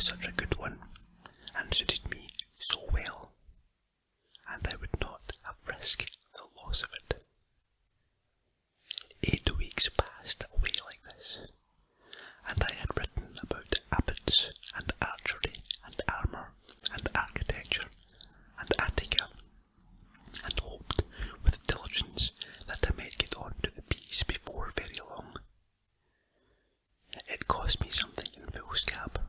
was such a good one, and suited me so well, and I would not have risked the loss of it. 8 weeks passed away like this, and I had written about abbots and archery and armour and architecture and Attica, and hoped with diligence that I might get on to the piece before very long. It cost me something in foolscap,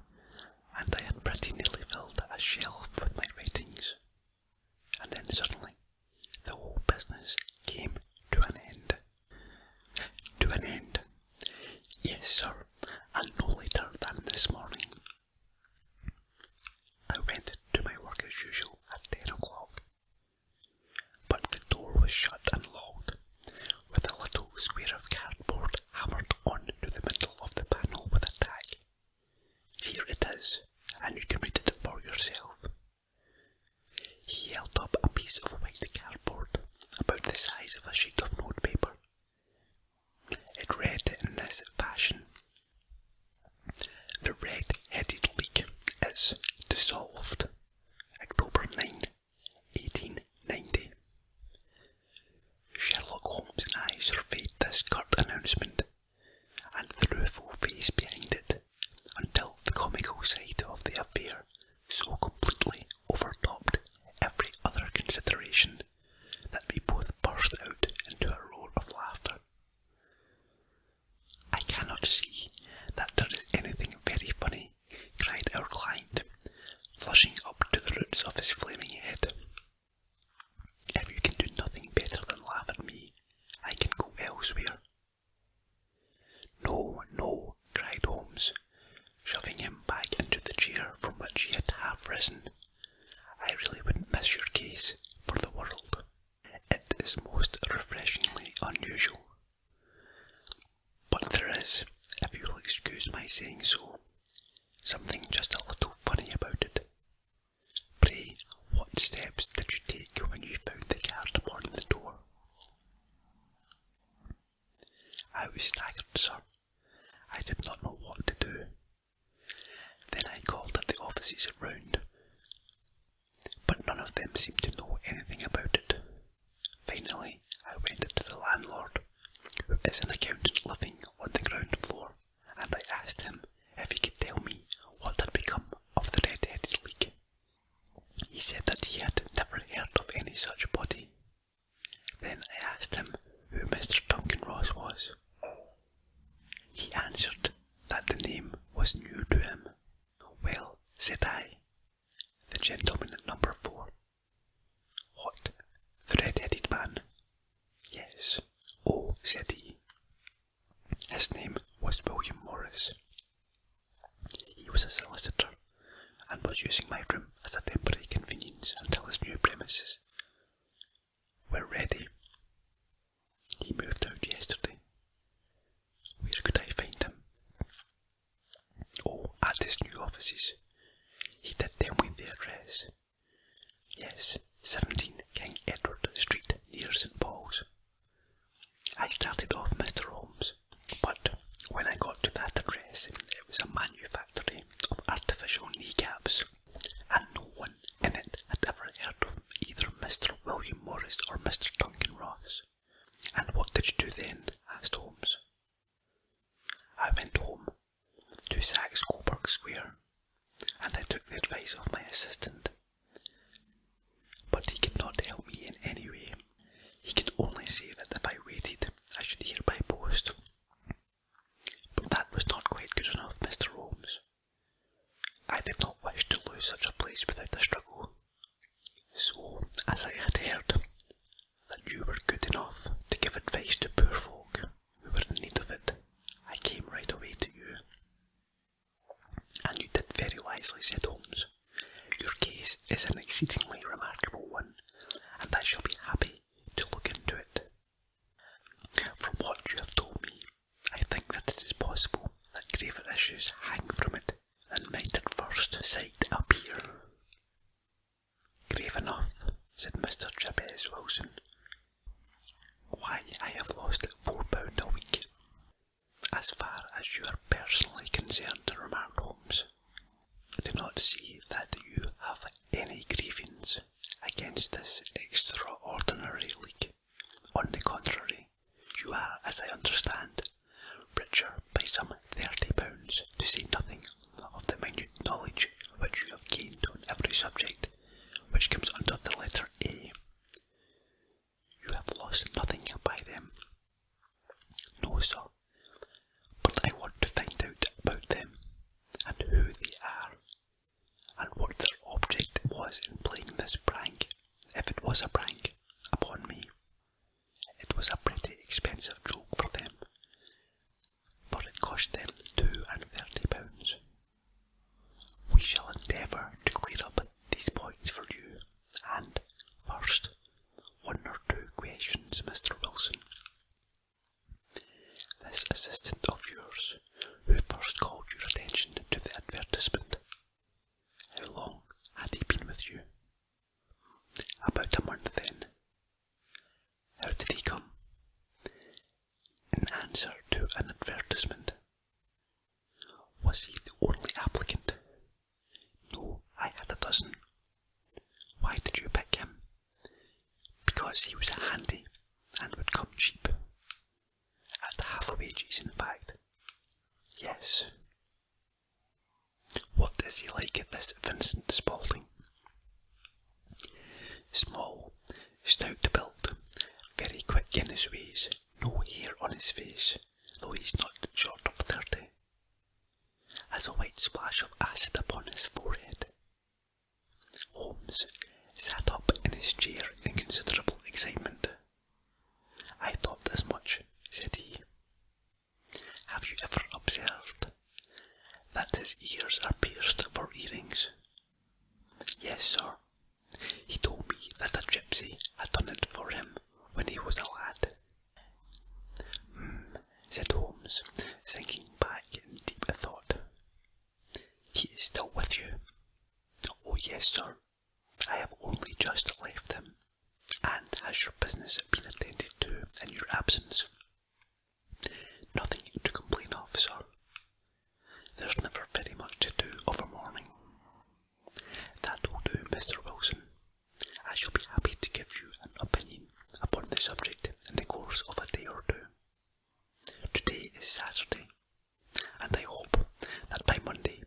and I had pretty nearly filled a shelf with my writings, and then suddenly the whole business came to an end. To an end. Yes, sir, and no later than this morning. I went to my work as usual at 10 o'clock, but the door was shut and locked, with a little square of cardboard hammered onto the middle of the panel with a tag. Here it is, and you can read it for yourself. He held up a piece of white cardboard about the size of a sheet of notepaper. It read in this fashion: "The red-headed leak is dissolved. October 9, 1890. Sherlock Holmes and I surveyed this curt announcement, and the rueful face behind it, until the comical side of the affair so completely overtopped every other consideration that we both burst out into a roar of laughter. I cannot see that there is anything very funny," cried our client, flushing up to the roots of his flaming head. "If you can do nothing better than laugh at me, I can go elsewhere." "No, no," cried Holmes, shoving him back into the chair from which he had half risen. "I really wouldn't miss your case for the world. It is most refreshingly unusual. But there is, if you will excuse my saying so, something just a little funny about it. Pray, what steps did you take when you found the card upon the door?" I was staggered, sir. I did not know what to do. Then I called at the offices round, but none of them seemed to know anything about it. Finally, I went to the landlord, who is an accountant living on the ground floor, and I asked him if he could tell me what had become of the red-headed leak. He said that he had never heard of any such body. Then I asked him who Mr. Duncan Ross was. He answered that the name was new to him. "Well," said I, "the gentleman at number 4. "What, the red-headed man?" "Yes." "Oh," said he, "his name was William Morris. He was a solicitor, and was using my room as a temporary convenience until his new premises were ready. He moved out yesterday." "Where could I find him?" "Oh, at his new offices. He did tell me the address. Yes, 17 King Edward Street, near St. Paul's. I started off, Mr. Holmes, but when I got to that address, it was a manufactory of artificial kneecaps, and no one in it had ever heard of either Mr. William Morris or Mr. Duncan Ross." "And what did you do then?" asked Holmes. "I went home to Saxe Coburg Square, and I took the advice of my assistant. But he could not help me in any way. He could only say that if I waited, I should hear by post. But that was not quite good enough, Mr. Holmes. I did not wish to lose such a place without a struggle. So, as I had heard that you were good enough to give advice to poor folk who were in need of it, I came right away to you." "And you did very wisely," said Holmes. "Your case is an exceedingly remarkable one, and I shall be happy to look into it. From what you have told me, I think that it is possible that graver issues hang from it than might at first sight appear." "Grave enough," said Mr. Jabez Wilson. "Why, I have lost £4 a week." "As far as you are personally concerned," remarked Holmes, "it not see that you have any grievance against this extraordinary leak. On the contrary, you are, as I understand, richer by some £30, to say nothing of the minute knowledge which you have gained on every subject which comes under the letter A. You have lost nothing by them. No, sir, but I want to find out about them, and who they are, and what their object was in playing this prank, if it was a prank, upon me. It was a pretty expensive joke for them, but it cost them £32. We shall endeavour to clear up these points for you, and, first, one or two questions, Mr. Wilson. This assistant of yours, who first called your attention to the advertisement, how long had he been with you? About a month then. How did he come? In answer to an advertisement. Was he the only applicant? No, I had a dozen. Why did you pick him? Because he was handy and would come cheap. At half wages, in fact. Yes. What is he like, this Vincent Spaulding? Small, stout build, very quick in his ways, no hair on his face, though he's not short of 30. Has a white splash of acid upon his forehead. Holmes sat up in his chair in considerable excitement. I thought as much, said he. Have you ever observed that his ears are pierced for earrings? Yes, sir. He told me that a gypsy had done it for him when he was a lad. Said Holmes, sinking back in deep thought. He is still with you? Oh, yes, sir. I have only just left him. And has your business been attended to in your absence? Nothing to complain of, sir. There's never very much to do of a morning. That will do, Mr. Wilson. I shall be happy to give you an opinion upon the subject in the course of a day or two. Today is Saturday, and I hope that by Monday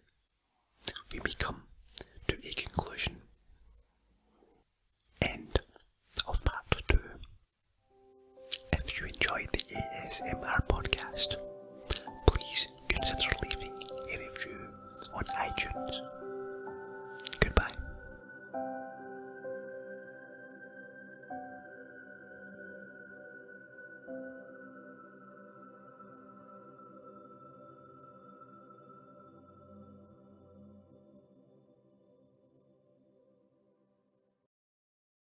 we may come to a conclusion. End of part 2. If you enjoyed the ASMR podcast, please consider leaving a review on iTunes